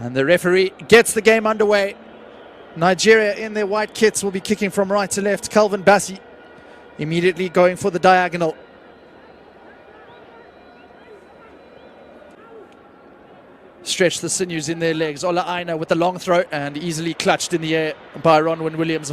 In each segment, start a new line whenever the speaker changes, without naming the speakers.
And the referee gets the game underway. Nigeria in their white kits will be kicking from right to left. Calvin Bassey immediately going for the diagonal. Stretch the sinews in their legs. Ola Aina with the long throw and easily clutched in the air by Ronwen Williams.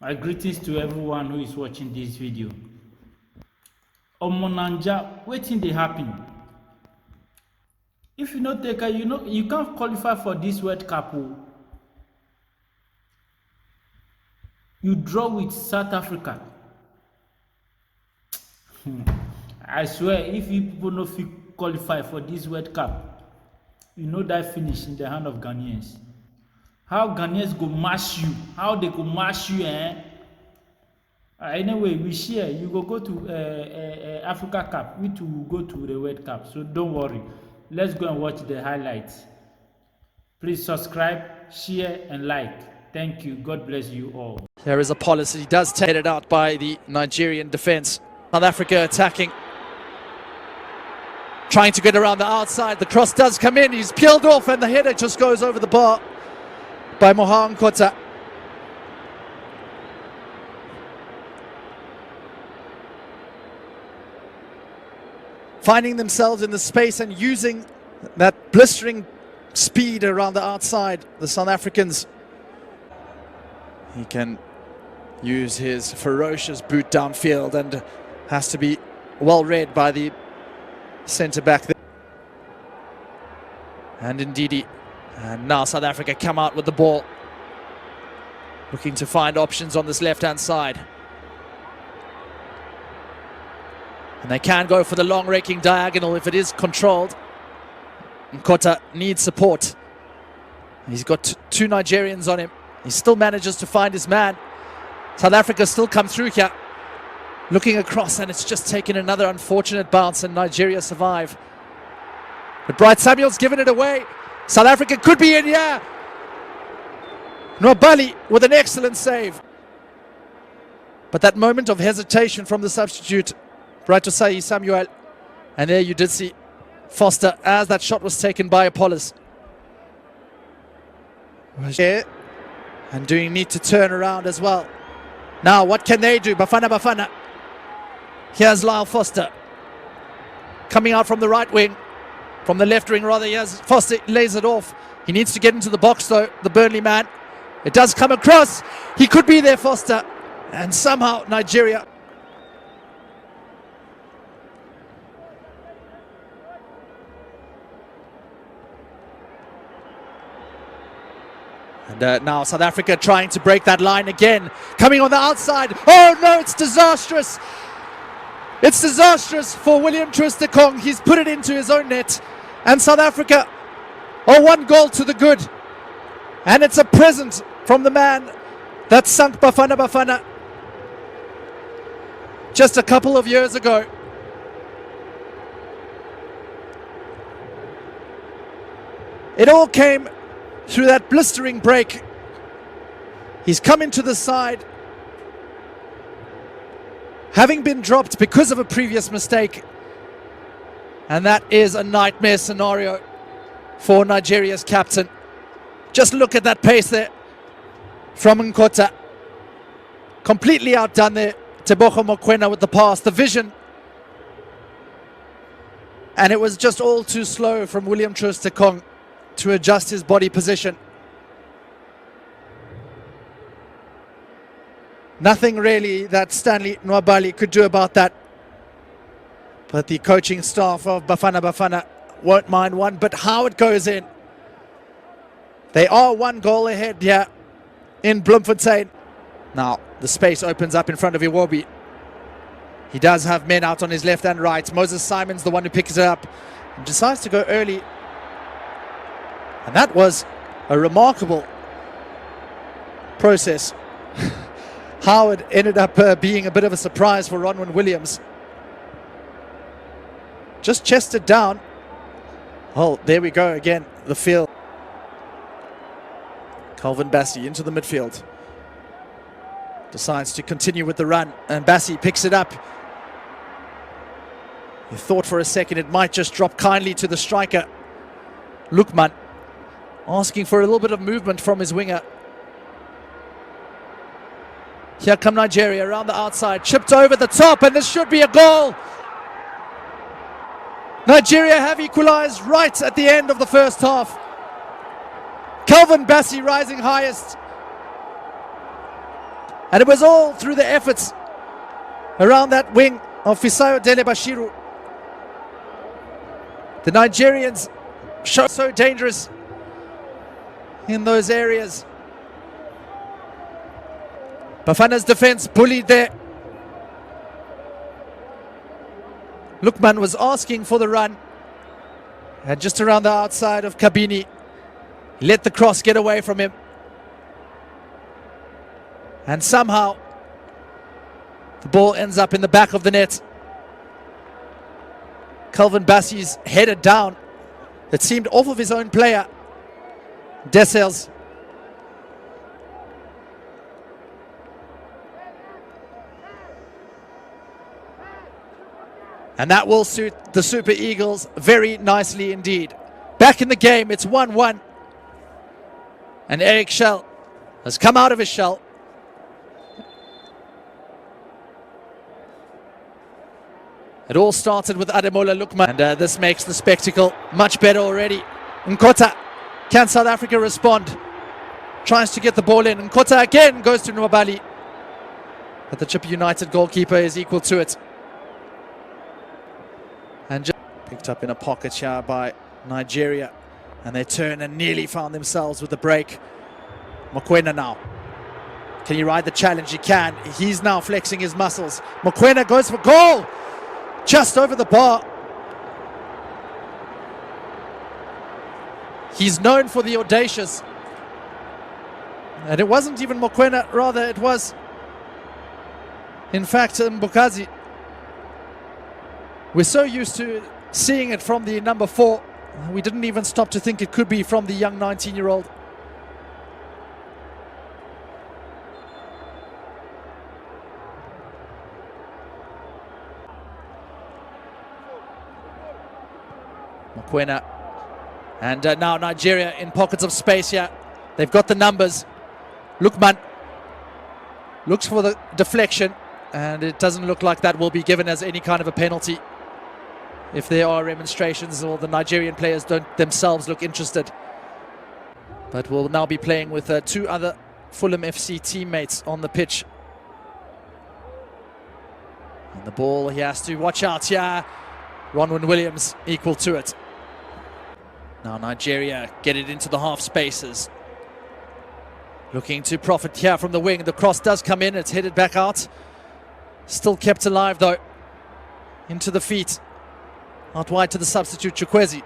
My greetings to everyone who is watching this video. Omonanja, wetin dey happen? If you not take you can't qualify for this World Cup. You draw with South Africa. I swear, if you people no fit qualify for this World Cup, you know that finish in the hand of Ghanaians. How Ghanaians go mash you? How they go mash you? Anyway, we share. You go to Africa Cup. We too go to the World Cup. So don't worry. Let's go and watch the highlights. Please subscribe, share, and like. Thank you. God bless you all.
There is a policy. He does take it out by the Nigerian defense. South Africa attacking. Trying to get around the outside. The cross does come in. He's peeled off and the header just goes over the bar by Moha Nkota. Finding themselves in the space and using that blistering speed around the outside, the South Africans. He can use his ferocious boot downfield and has to be well read by the centre-back there. And indeed, and now South Africa come out with the ball, looking to find options on this left-hand side. And they can go for the long raking diagonal if it is controlled. Nkota needs support. He's got two Nigerians on him. He still manages to find his man. South Africa still come through here. Looking across, and it's just taken another unfortunate bounce, and Nigeria survive. But Bright Samuel's given it away. South Africa could be in here. Nwabali with an excellent save. But that moment of hesitation from the substitute, Bright Samuel. And there you did see Foster as that shot was taken by Apollos. And do you need to turn around as well? Now, what can they do? Bafana. Here's Lyle Foster. Coming out from the right wing. From the left wing, rather. Here's Foster, lays it off. He needs to get into the box, though, the Burnley man. It does come across. He could be there, Foster. And somehow, Nigeria. And now South Africa trying to break that line again. Coming on the outside. Oh no, it's disastrous. It's disastrous for William Troost-Ekong. He's put it into his own net. And South Africa are 1 goal to the good. And it's a present from the man that sunk Bafana just a couple of years ago. It all came through that blistering break. He's come into the side, having been dropped because of a previous mistake. And that is a nightmare scenario for Nigeria's captain. Just look at that pace there from Nkota. Completely outdone there. Tebogo Mokoena with the pass, the vision. And it was just all too slow from William Troost-Ekong to adjust his body position. Nothing really that Stanley Nwabali could do about that. But the coaching staff of Bafana won't mind one, but how it goes in. They are 1 goal ahead here in Bloemfontein. Now the space opens up in front of Iwobi. He does have men out on his left and right. Moses Simon's the one who picks it up and decides to go early. And that was a remarkable process. How it ended up being a bit of a surprise for Ronwen Williams. Just chested down. Oh, there we go again, the field. Calvin Bassey into the midfield. decides to continue with the run, and Bassi picks it up. You thought for a second it might just drop kindly to the striker, Lukman, asking for a little bit of movement from his winger. Here come Nigeria around the outside, chipped over the top, and this should be a goal. Nigeria have equalized right at the end of the first half. Calvin Bassi rising highest. And it was all through the efforts around that wing of Fisayo Dele Bashiru. The Nigerians show so dangerous in those areas. Bafana's defense bullied there. Lukman was asking for the run, and just around the outside of Kabini, he let the cross get away from him, and somehow the ball ends up in the back of the net. Calvin Bassi's headed down. It seemed off of his own player, Dessels. And that will suit the Super Eagles very nicely indeed. Back in the game, it's 1-1. And Eric Shell has come out of his shell. It all started with Ademola Lukman. And this makes the spectacle much better already. Nkota, can South Africa respond? Tries to get the ball in. Nkota again goes to Nwabali. But the Chippa United goalkeeper is equal to it. And just picked up in a pocket here by Nigeria, and they turn and nearly found themselves with the break. Mokoena now, can he ride the challenge? He can. He's now flexing his muscles. Mokoena goes for goal, just over the bar. He's known for the audacious, and it wasn't even Mokoena, rather it was in fact Mbukazi. We're so used to seeing it from the number 4, we didn't even stop to think it could be from the young 19-year-old. Mokoena. And now Nigeria in pockets of space here. They've got the numbers. Lukman looks for the deflection, and it doesn't look like that will be given as any kind of a penalty. If there are remonstrations or the Nigerian players don't themselves look interested. But we'll now be playing with 2 other Fulham FC teammates on the pitch. And the ball, he has to watch out here. Ronwen Williams equal to it. Now Nigeria get it into the half spaces. Looking to profit here from the wing. The cross does come in, it's headed back out. Still kept alive though. Into the feet. Out wide to the substitute, Chukwueze.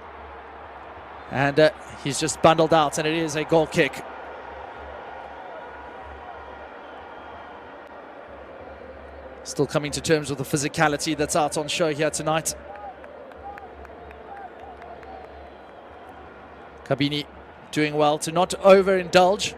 And he's just bundled out, and it is a goal kick. Still coming to terms with the physicality that's out on show here tonight. Kabini doing well to not overindulge.